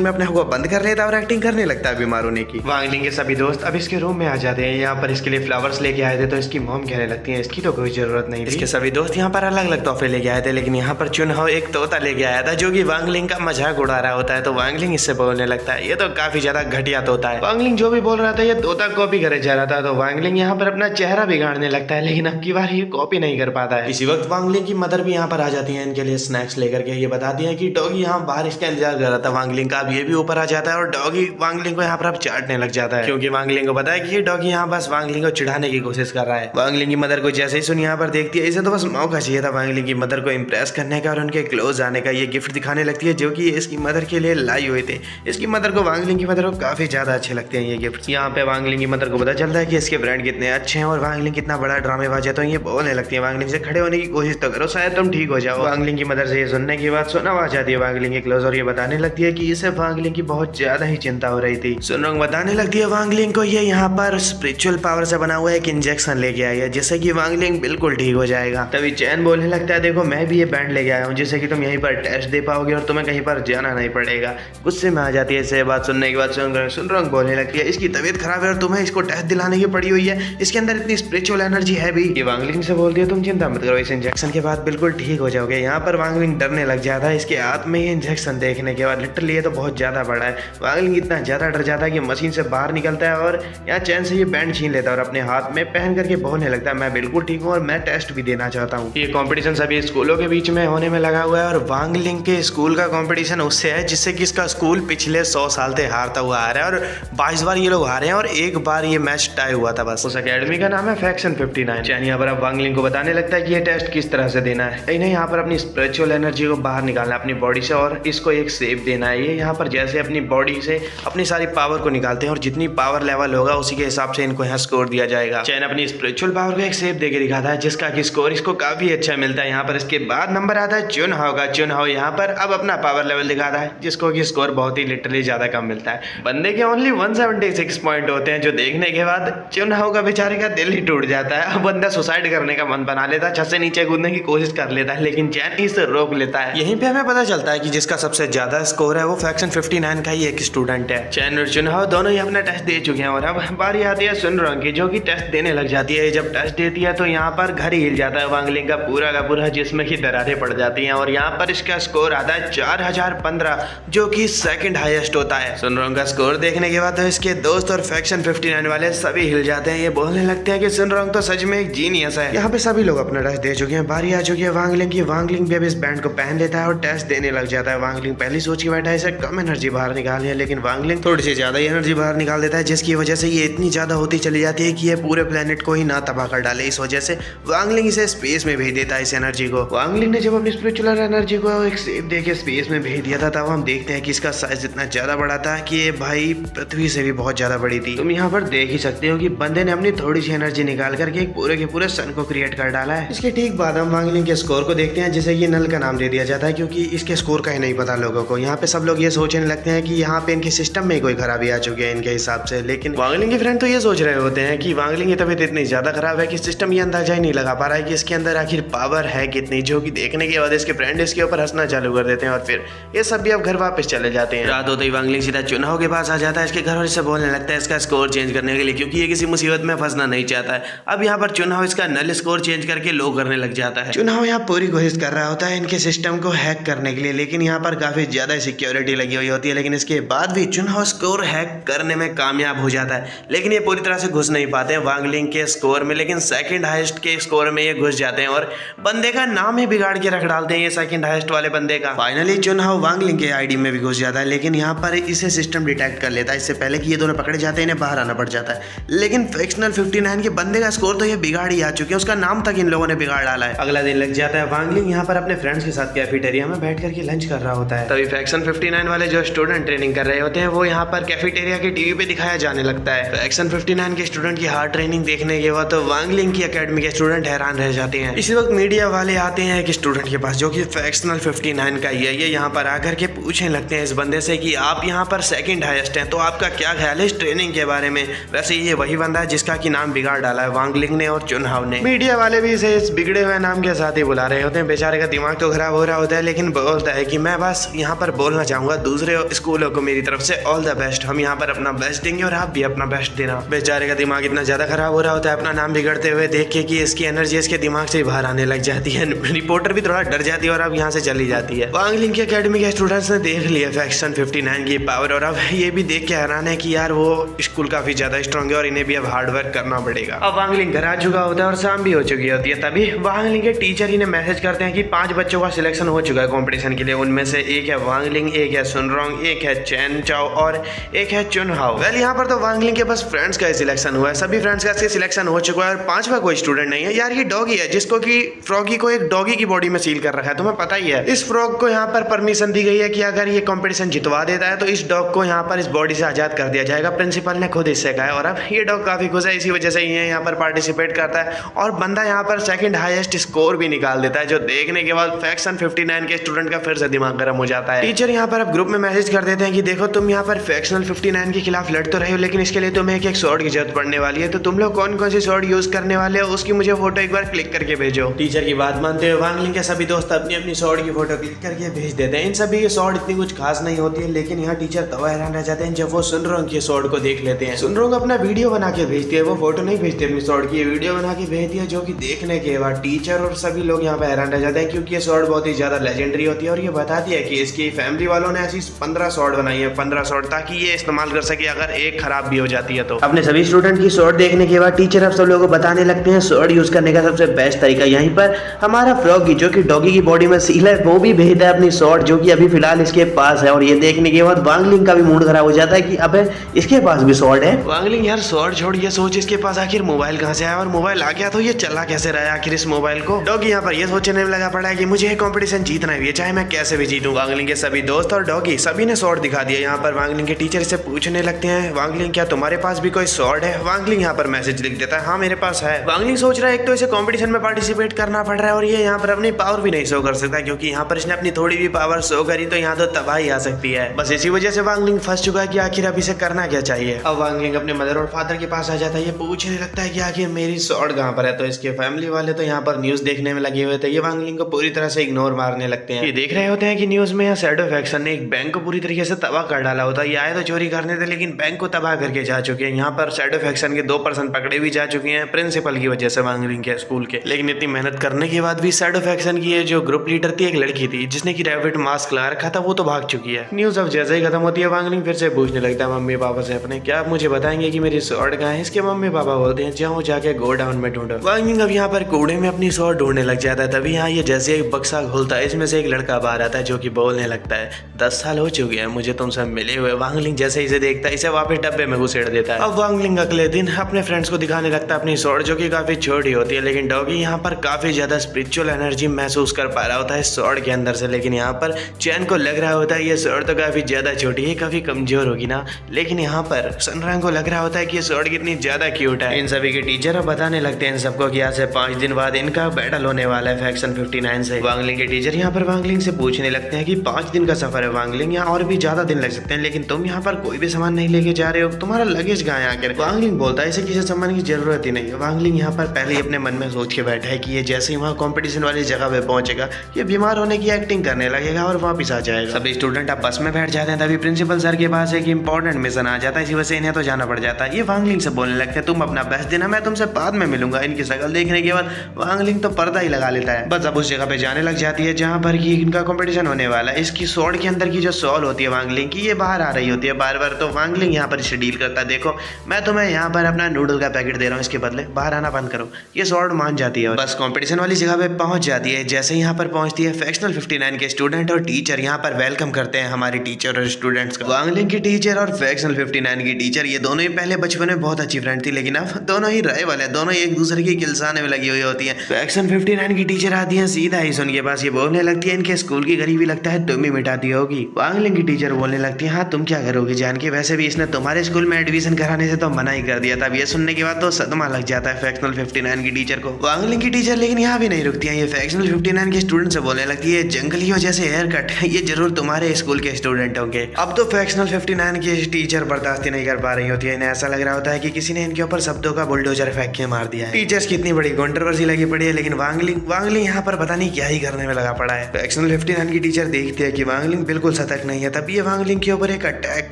में अपने को बंद कर लेता है और एक्टिंग करने लगता है बीमार होने की। वांगलिंग के सभी दोस्त अब इसके रूम में आ जाते हैं। यहाँ पर इसके लिए फ्लावर्स लेके आए थे, तो इसकी मॉम कहने लगती है इसकी तो कोई जरूरत नहीं थी। इसके सभी दोस्त यहाँ पर अलग अलग तोहफे लेके आए थे, लेकिन यहाँ पर चुनहाओ एक तोता लेके आया था जो कि वांगलिंग का मजाक उड़ा रहा होता है। तो वांगलिंग इससे बोलने लगता है ये तो काफी ज्यादा घटिया तोता है। वांगलिंग जो भी बोल रहा था ये तोता कॉपी करे जा रहा था, तो वांगलिंग यहाँ पर अपना चेहरा बिगाड़ने लगता है, लेकिन अब की बार ये कॉपी नहीं कर पाता है। इसी वक्त वांगलिंग की मदर भी यहाँ पर आ जाती है इनके लिए स्नैक्स लेकर के। ये बताती है कि डॉगी यहाँ बाहर इसका इंतजार कर रहा था वांगलिंग का। अब ये भी ऊपर आ जाता है और डॉगी वांगलिंग को यहाँ पर अब चाटने लग जाता है, क्योंकि वांगलिंग को पता है कि ये डॉगी यहाँ बस वांगलिंग को चिढ़ाने की कोशिश कर रहा है। वांगलिंग की मदर को जैसे ही सुन यहाँ पर देखती है, इसे तो बस मौका चाहिए था वांगलिंग की मदर को इम्प्रेस करने का और उनके क्लोज आने का। ये गिफ्ट दिखाने लगती है जो कि इसकी मदर के लिए लाई हुए थे। इसकी मदर को वांगलिंग की मदर को काफी ज्यादा अच्छे लगते हैं ये गिफ्ट। यहाँ पे वांगलिंग की मदर को पता चलता है कि इसके फ्रेंड कितने अच्छे हैं और वांगलिंग कितना बड़ा ड्रामेबाज है, तो ये बोलने लगती है वांगलिंग से खड़े होने की कोशिश तो करो, शायद तुम ठीक हो जाओ। वांगलिंग की मदर से ये सुनने की बात सुना आ जाती है वांगलिंग के क्लोज और ये बताने लगती है कि इसे वांगलिंग की बहुत ज्यादा ही चिंता हो रही थी। सुनरोंग बताने लगती है वांगलिंग को ये यहाँ पर स्पिरिचुअल पावर से बना हुआ एक इंजेक्शन लेके आई है जिससे कि वांगलिंग बिल्कुल ठीक हो जाएगा। तभी चैन बोलने लगता है देखो मैं भी ये बैंड लेके आया हूँ जिससे कि तुम यहीं पर टेस्ट दे पाओगे और तुम्हें कहीं पर जाना नहीं पड़ेगा। गुस्से में आ जाती है इसे बात सुनने के बाद। सुनरोंग बोलने लगती है इसकी तबीयत खराब है और तुम्हें इसको टेस्ट दिलाने की पड़ी हुई है, इसके अंदर इतनी स्पिरिचुअल एनर्जी है भी। ये वांगलिंग से बोलती है तुम चिंता मत करो, इस इंजेक्शन के बाद बिल्कुल ठीक हो जाओगे। यहाँ पर वांगलिंग डरने लग जाता है इसके हाथ में ये इंजेक्शन देखने के बाद। लिटरली ये तो बहुत ज्यादा बड़ा है। वांगलिंग इतना ज्यादा डर जाता है कि मशीन से बाहर निकलता है और यहाँ चैन से ये बैंड छीन लेता है और अपने हाथ में पहन करके बोलने लगता है मैं बिल्कुल ठीक हूँ और मैं टेस्ट भी देना चाहता हूँ। ये कंपटीशन सभी स्कूलों के बीच में होने में लगा हुआ है और वांगलिंग के स्कूल का कंपटीशन उससे है जिससे कि इसका स्कूल पिछले 100 साल से हारता हुआ आ रहा है और 22 बार ये लोग हारे हैं और एक बार ये मैच टाई हुआ था बस। उस एकेडमी का नाम है फैक्शन 59। चैन यहाँ पर अब वांगलिंग को बताने लगता है कि ये टेस्ट किस तरह से देना है। इन्हें यहाँ पर अपनी स्पिरिचुअल एनर्जी को बाहर निकालना है अपनी बॉडी से और इसको एक शेप देना है। ये यहाँ पर जैसे अपनी बॉडी से अपनी सारी पावर को निकालते हैं और जितनी पावर लेवल होगा उसी के हिसाब से इनको यहाँ स्कोर दिया जाएगा। चैन अपनी स्पिरिचुअल पावर को एक शेप देके दिखाता है जिसका कि स्कोर इसको काफी अच्छा मिलता है। यहाँ पर इसके बाद नंबर आता है चुनहाओ का। चुनहाओ यहाँ पर अब अपना पावर लेवल दिखाता है जिसको कि स्कोर बहुत ही लिटरली ज्यादा कम मिलता है। बंदे के ओनली 176 पॉइंट होते हैं जो देखने के बाद चुनहाओ का बेचारे का दिल ही टूट जाता है। अब बंदा सुसाइड करने का मन बना लेता है, छत से नीचे कूदने की कोशिश कर लेता है, लेकिन चैन इसे रोक लेता है। यहीं पे हमें पता चलता है कि जिसका सबसे ज्यादा स्कोर है वो फैक्शन 59 का ही एक स्टूडेंट है। चैन और चुनहाओ दोनों ही अपना टेस्ट दे चुके हैं और अब बारी आती है सुनरोंग की जो कि टेस्ट देने लग जाती है। जब टेस्ट देती है तो यहाँ पर घर ही हिल जाता है वांगलिंग का पूरा जिसमें की दरारें पड़ जाती हैं और यहाँ पर इसका स्कोर आता है 4015 जो कि सेकंड हाईएस्ट होता है। सुनरोंग का स्कोर देखने के बाद तो इसके दोस्त और फैक्शन 59 वाले सभी हिल जाते हैं। ये बोलने लगते हैं कि सुनरोंग तो सच में एक जीनियस है। यहाँ पे सभी लोग अपना टेस्ट दे चुके हैं, बारी आ चुकी है वांगलिंग की। वांगलिंग भी अब इस बैंड को पहन लेता है और टेस्ट देने लग जाता है। वांगलिंग पहली सोच के बैठा है इसे कम एनर्जी बाहर निकालनी है, लेकिन वांगलिंग थोड़ी सी ज्यादा एनर्जी बाहर निकाल देता है जिसकी वजह से ये इतनी ज्यादा होती चली जाती है कि ये पूरे प्लेनेट को ही ना तबाह कर डाले। इस वजह से वांगलिंग इसे स्पेस में भेज देता है इस एनर्जी को। वांगलिंग ने जब अपनी स्पिरिचुअल एनर्जी को एक शेप देके स्पेस में भेज दिया था तब हम देखते हैं कि इसका साइज इतना ज्यादा बड़ा था कि ये भाई पृथ्वी से भी बहुत ज्यादा बड़ी थी। तुम यहाँ पर देख ही सकते हो कि बंदे ने अपनी थोड़ी सी एनर्जी निकाल करके एक पूरे के पूरे सन को क्रिएट कर डाला है। इसके ठीक बाद हम वांगलिंग के स्कोर को देखते हैं जिसे ये नल का नाम दे दिया जाता है क्योंकि इसके स्कोर का ही नहीं पता लोगों को। यहाँ पे सब लोग ये सोचने लगते हैं कि यहाँ पे इनके सिस्टम में कोई खराबी आ चुकी है इनके हिसाब से, लेकिन वांगलिंग के फ्रेंड तो ये सोच रहे होते हैं कि वांगलिंग की तबीयत तबीयत इतनी ज्यादा खराब है कि सिस्टम ये अंदाजा ही नहीं लगा पा रहा है कि इसके अंदर आखिर पावर है कितनी, जो कि देखने के बाद इसके फ्रेंड इसके ऊपर हंसना चालू कर देते हैं और फिर ये सब भी अब घर वापस चले जाते हैं। रात होते ही वांग लिंग सीधा चुनाव के पास आ जाता है इसके घर और इससे बोलने लगता है इसका स्कोर चेंज करने के लिए, क्योंकि ये किसी मुसीबत में फंसना नहीं चाहता है। अब यहाँ पर चुनाव इसका नल स्कोर चेंज करके लो करने लग जाता है। चुनाव यहाँ पूरी कोशिश कर रहा होता है इनके सिस्टम को हैक करने के लिए, लेकिन यहाँ पर काफी ज्यादा सिक्योरिटी लगी हुई होती है, लेकिन इसके बाद भी चुनाव स्कोर हैक करने में कामयाब हो जाता है। लेकिन ये पूरी तरह से घुस नहीं पाते हैं वांग लिंग के स्कोर में, लेकिन सेकंड हाईएस्ट के स्कोर में ये घुस जाते हैं और बंदे का नाम ही बिगाड़ के रख डालते हैं ये सेकंड हाईएस्ट वाले बंदे का। फाइनली चुनाव वांग लिंग के आईडी में भी घुस जाता है, लेकिन यहाँ पर इसे सिस्टम डिटेक्ट कर लेता है इससे पहले कि ये दोनों पकड़े जाते हैं, इन्हें बाहर आना पड़ जाता है। लेकिन फ्रैक्शनल 59 के बंदे का स्कोर तो ये बिगाड़ ही आ चुके हैं, उसका नाम तक इन लोगों ने बिगाड़ डाला है। अगला दिन लग जाता है वांग लिंग यहाँ पर अपने फ्रेंड्स के साथ कैफेटेरिया में बैठ करके लंच कर रहा होता है। तभी फ्रैक्शन 59 वाले जो स्टूडेंट ट्रेनिंग कर रहे होते हैं वो यहाँ पर कैफेटेरिया के टीवी पे दिखाया जाने लगता है। फ्रैक्शन 59 के स्टूडेंट की हार्ड ट्रेनिंग देखने के बाद तो वांग लिंग की एकेडमी के स्टूडेंट हैरान रह जाते हैं। इसी वक्त मीडिया वाले आते हैं एक स्टूडेंट के पास जो कि फ्रैक्शनल 59 का ही है। ये यहाँ पर आकर के पूछने लगते हैं इस बंदे से कि आप यहाँ पर सेकंड हाईएस्ट हैं, तो आपका क्या ख्याल है इस ट्रेनिंग के बारे में। वैसे ये वही बंदा है जिसका की नाम बिगाड़ डाला है वांग लिंग ने और चुनाव ने। मीडिया वाले भी इसे इस बिगड़े हुए नाम के साथ ही बुला रहे होते हैं। बेचारे का दिमाग तो खराब हो रहा होता है, लेकिन बोलता है कि मैं बस यहाँ पर बोलना चाहूंगा दूसरे स्कूलों को मेरी तरफ से ऑल द बेस्ट, हम यहाँ पर अपना बेस्ट देंगे और आप भी अपना बेस्ट देना। बेचारे का दिमाग इतना ज्यादा खराब हो रहा होता है अपना नाम बिगड़ते हुए देख के कि इसकी एनर्जी इसके दिमाग से बाहर आने लग जाती है। रिपोर्टर भी थोड़ा डर जाती है और अब यहाँ से चली जाती है। वांग लिंग की एकेडमी के स्टूडेंट्स ने देख लिया फ्रैक्शन 59 की पावर और अब ये भी देख के हैरान है कि यार वो स्कूल काफी ज्यादा स्ट्रॉन्ग है और इन्हें भी अब हार्ड वर्क करना पड़ेगा। अब वांग लिंग घर आ चुका होता है और शाम भी हो चुकी होती है। तभी वांग लिंग के टीचर इन्हें मैसेज करते हैं कि 5 बच्चों का सिलेक्शन हो चुका है कंपटीशन के लिए। उनमें से एक है वांग लिंग, एक है सुनरोंग, एक है चैन चाओ और एक है चुनहाओ। वेल यहाँ पर तो वांग लिंग के बस फ्रेंड्स का सिलेक्शन हुआ है, सभी फ्रेंड्स का सिलेक्शन हो चुका है और 5वां कोई स्टूडेंट नहीं है। यार ये डॉगी है जिसको कि फ्रॉगी को एक डॉगी की बॉडी में सील कर रखा है, तुम्हें पता ही है। इस फ्रॉग को यहाँ पर परमिशन दी गई है कि अगर ये कंपटीशन जितवा देता है तो इस डॉग को यहाँ पर इस बॉडी से आजाद कर दिया जाएगा। प्रिंसिपल ने खुद इससे कहा है और अब ये डॉग काफी खुश है, इसी वजह से ये यहाँ पर पार्टिसिपेट करता है और बंदा यहाँ पर सेकंड हाईएस्ट स्कोर भी निकाल देता है, जो देखने के बाद फ्रैक्शन 59 के स्टूडेंट का फिर से दिमाग गर्म हो जाता है। टीचर यहाँ पर अब ग्रुप में मैसेज कर देते हैं कि देखो तुम यहाँ पर फ्रैक्शनल 59 के खिलाफ लड़ तो रहे हो, लेकिन इसके लिए तुम्हें एक स्वॉर्ड की जरूरत पड़ने वाली है। तो तुम लोग कौन कौन सी स्वॉर्ड यूज करने वाले हो उसकी मुझे फोटो एक बार क्लिक करके भेजो। टीचर की बात मानते हुए वांग लिंग के सभी दोस्त अपनी अपनी स्वॉर्ड की फोटो क्लिक करके भेज देते हैं। इन सभी की स्वॉर्ड इतनी कुछ खास नहीं होती है, लेकिन यहाँ टीचर तब हैरान रह जाते हैं जब वो सुनरोंग की स्वॉर्ड को देख लेते हैं। सुनरोंग अपना वीडियो बना के भेजती है, वो फोटो नहीं भेजती अपनी स्वॉर्ड की, वीडियो बना के भेजती है, जो कि देखने के बाद टीचर और सभी लोग यहाँ पे हैरान रह जाते हैं क्योंकि ये स्वॉर्ड बहुत ही ज्यादा लेजेंडरी होती है और ये बताती है कि इसकी फैमिली वालों ने ऐसी 15 स्वॉर्ड बनाई है, 15 स्वॉर्ड, ताकि ये इस्तेमाल कर सके अगर एक खराब भी हो जाती है तो। अपने सभी स्टूडेंट की स्वॉर्ड देखने के बाद टीचर अब सब लोगों को बताने लगते हैं स्वॉर्ड यूज करने का सबसे बेस्ट तरीका। यहीं पर हमारा फ्रॉगी जो कि डॉगी की बॉडी में सील है वो भी भेजता है अपनी स्वॉर्ड जो कि अभी फिलहाल इसके पास है, और ये देखने के बाद वांग लिंग का भी मूड खराब हो जाता है कि अबे इसके पास भी स्वॉर्ड है। वांग लिंग यार स्वॉर्ड छोड़ ये सोच इसके पास आखिर मोबाइल कहां से आया, और मोबाइल आ गया तो ये चला कैसे रहा है आखिर इस मोबाइल को। डॉगी यहाँ पर ये सोचने में लगा पड़ा है कि मुझे कंपटीशन जीतना है, चाहे मैं कैसे भी जीतूं। वांग लिंग के सभी दोस्त और डॉगी सभी ने स्वॉर्ड दिखा दिया। यहाँ पर वांग लिंग के टीचर से पूछने लगते हैं वांग लिंग क्या तुम्हारे पास भी कोई स्वॉर्ड है। वांग लिंग यहाँ पर मैसेज लिख देता है हाँ मेरे पास है। वांग लिंग सोच रहा है एक तो इसे कंपटीशन में पार्टिसिपेट करना पड़ रहा है और ये यहाँ पर अपनी पावर भी नहीं शो कर सकता, क्योंकि यहाँ पर इसने अपनी थोड़ी भी पावर शो करी तो यहाँ तो तबाही आ सकती है। बस इसी वजह से वांग लिंग फंस चुका है कि आखिर अब इसे करना क्या चाहिए। अब वांग लिंग अपने मदर और फादर के पास आ जाता है, ये पूछने लगता है कि आखिर मेरी स्वॉर्ड कहाँ पर है। तो इसके फैमिली वाले तो यहाँ पर न्यूज देखने में लगे हुए थे, ये वांग लिंग को पूरी तरह से इग्नोर मारने लगते हैं। ये देख रहे होते हैं कि न्यूज में शैडो फैक्शन ने एक बैंक को पूरी तरीके से तबाह कर डाला होता है। ये आए तो चोरी करने थे लेकिन बैंक को तबाह करके जा चुके हैं। यहाँ पर शैडो फैक्शन के 2 पर्सन पकड़े भी जा चुके हैं प्रिंसिपल की वजह से वांग लिंग के स्कूल के। लेकिन इतनी मेहनत करने के बाद भी शैडो फैक्शन की जो ग्रुप लीडर थी एक लड़की थी जिसने की रैबिट मास्क लगा रखा था, वो तो भाग चुकी है। न्यूज अब जैसे ही खत्म होती है वांग लिंग फिर से पूछने लगता है मम्मी पापा से अपने क्या आप मुझे बताएंगे कि मेरी स्वॉर्ड कहाँ है। इसके मम्मी पापा बोलते हैं जाओ जाके गो डाउन में ढूंढो। वांग लिंग अब यहाँ पर कूड़े में अपनी स्वॉर्ड ढूंढने लग जाता है। तभी यहाँ ये जैसे एक बक्सा खोलता है, इसमें से एक लड़का बाहर आता है जो कि बोलने लगता है 10 साल हो चुके हैं मुझे तुमसे मिले हुए। वांग लिंग जैसे इसे देखता है इसे वापस डब्बे में घुसेड़ देता है। अब वांग लिंग अगले दिन अपने फ्रेंड्स को दिखाने लगता है अपनी स्वॉर्ड जो कि काफी छोटी होती है, लेकिन डॉगी यहाँ पर काफी ज्यादा स्पिरिचुअल एनर्जी महसूस कर पा रहा होता है स्वॉर्ड के अंदर से। लेकिन यहाँ पर चैन को लग रहा होता है ये स्वॉर्ड तो काफी ज्यादा छोटी है, काफी कमजोर होगी ना। लेकिन यहाँ पर सनरंग को लग रहा होता है कि ये स्वॉर्ड कितनी ज्यादा क्यूट है। इन सभी के टीचर बताने लगते हैं इन सबको कि आज से 5 दिन बाद इनका बैटल होने वाला है फ्रैक्शन 59 से। वांग लिंग के टीचर यहाँ पर वांग लिंग से पूछने लगते हैं कि 5 दिन का सफर है वांग लिंग, यहाँ और भी ज्यादा दिन लग सकते हैं, लेकिन तुम यहाँ पर कोई भी सामान नहीं लेके जा रहे हो, तुम्हारा लगेज कहाँ है आखिर। वांग लिंग बोलता है इसे किसी समझ दुश्मन की जरूरत ही नहीं है। वांगलिंग यहाँ पर पहले ही अपने मन में सोच के बैठा है कि ये जैसे ही वहाँ कंपटीशन वाली जगह पे पहुंचेगा ये बीमार होने की एक्टिंग करने लगेगा और वापस आ जाएगा। सभी स्टूडेंट अब बस में बैठ जाते हैं, तभी प्रिंसिपल सर के पास एक इंपॉर्टेंट मिशन आ जाता है, इसी वजह से इन्हें तो जाना पड़ जाता है। ये वांगलिंग से बोलने लगते हैं तुम अपना बेस्ट देना, मैं तुमसे बाद में मिलूंगा। इनकी शक्ल देखने के बाद वांगलिंग तो पर्दा ही लगा लेता है। बस अब उस जगह पे जाने लग जाती है जहाँ पर की इनका कंपटीशन होने वाला है। इसकी स्वॉर्ड के अंदर की जो सॉल होती है वांगलिंग की, ये बाहर आ रही होती है बार बार। तो वांगलिंग यहाँ पर इसे डील करता है, देखो मैं तुम्हें यहाँ पर अपना नूडल का पैकेट दे रहा हूँ, इसके बदले बाहर आना बंद करो। ये स्वॉर्ड मान जाती है और बस कंपटीशन वाली जगह पे पहुंच जाती है। जैसे यहाँ पर पहुंचती है फैक्शनल 59 के स्टूडेंट और टीचर यहाँ पर वेलकम करते हैं हमारी टीचर और स्टूडेंट्स का। वांगलिंग की टीचर और फैक्शनल 59 की टीचर ये दोनों ही पहले बचपन में बहुत अच्छी फ्रेंड थी, लेकिन अब दोनों ही राइवल वाले, दोनों एक दूसरे की किलसाने में लगी हुई होती है। फैक्शन 59 की टीचर आती है सीधा ही उनके पास, ये बोलने लगती है इनके स्कूल की गरीबी लगता है तुम ही मिटाती होगी। वांगलिंग की टीचर बोलने लगती है हाँ तुम क्या करोगी जान के, वैसे भी इसने तुम्हारे स्कूल में एडमिशन कराने से तो मना ही कर दिया था। ये सुनने के बाद तो सदमा लग जाता है फैक्शनल 59 की टीचर को। वांगलिंग की टीचर लेकिन यहाँ भी नहीं रुकती है, ये फैक्शनल 59 के स्टूडेंट से बोलने लगती है जंगलियों जैसे हेयर कट ये जरूर तुम्हारे स्कूल के स्टूडेंट होंगे। अब तो फैक्शनल 59 की टीचर बर्दाश्त नहीं कर पा रही होती है, इन्हें ऐसा लग रहा होता है कि किसी ने इनके ऊपर शब्दों का बुलडोजर फेंक के मार दिया है। टीचर्स की इतनी बड़ी कंट्रोवर्सी लगी पड़ी है, लेकिन वांगलिंग यहाँ पर पता नहीं क्या ही करने में लगा पड़ा है। फैक्शनल 59 की टीचर देखती है कि वांगलिंग बिल्कुल सतर्क नहीं है, तब ये वांगलिंग के ऊपर एक अटैक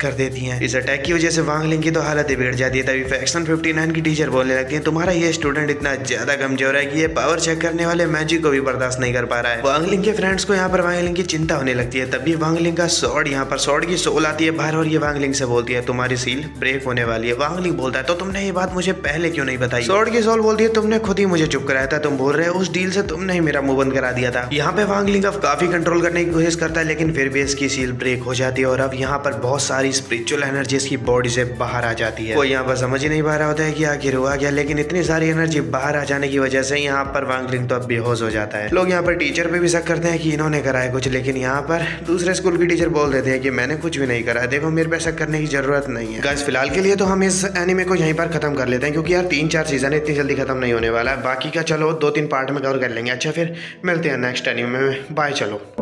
कर देती है। इस अटैक की वजह से वांगलिंग की तो हालत ही बिगड़ जाती है। तभी फैक्शनल 59 की टीचर बोलने लगती है तुम्हारा ये स्टूडेंट इतना ज्यादा कमजोर है कि ये पावर चेक करने वाले मैजिक को भी बर्दाश्त नहीं कर पा रहा है। वांगलिंग के फ्रेंड्स को यहाँ पर वांगलिंग की चिंता होने लगती है। तभी वांगलिंग का स्वॉर्ड यहाँ पर स्वॉर्ड की सोल आती है बाहर और ये वांगलिंग से बोलती है तुम्हारी सील ब्रेक होने वाली है। वांगलिंग बोलता है तो तुमने ये बात मुझे पहले क्यों नहीं बताई। स्वॉर्ड की सोल बोलती है तुमने खुद ही मुझे चुप कराया था, तुम बोल रहे हो उस डील से तुमने ही मेरा मुंह बंद करा दिया था। यहाँ पे वांगलिंग अब काफी कंट्रोल करने की कोशिश करता है, लेकिन फिर भी इसकी सील ब्रेक हो जाती है और अब यहाँ पर बहुत सारी स्पिरिचुअल एनर्जी इसकी बॉडी से बाहर आ जाती है। कोई यहाँ पर समझ ही नहीं पा रहा होता है कि आखिर हुआ क्या, लेकिन इतनी सारी एनर्जी बाहर आ जाने की वजह से यहाँ पर वांगलिंग तो अब बेहोश हो जाता है। लोग यहाँ पर टीचर पे भी शक करते हैं कि इन्होंने करा है कुछ, लेकिन यहाँ पर दूसरे स्कूल की टीचर बोल देते हैं कि मैंने कुछ भी नहीं करा है, देखो मेरे पे शक करने की जरूरत नहीं है। गाइस फिलहाल के लिए तो हम इस एनीमे को यहीं पर खत्म कर लेते हैं, क्योंकि यार 3-4 सीजन है, इतनी जल्दी खत्म नहीं होने वाला है। बाकी का चलो 2-3 पार्ट में कवर कर लेंगे। अच्छा फिर मिलते हैं नेक्स्ट एनीमे में, बाय। चलो।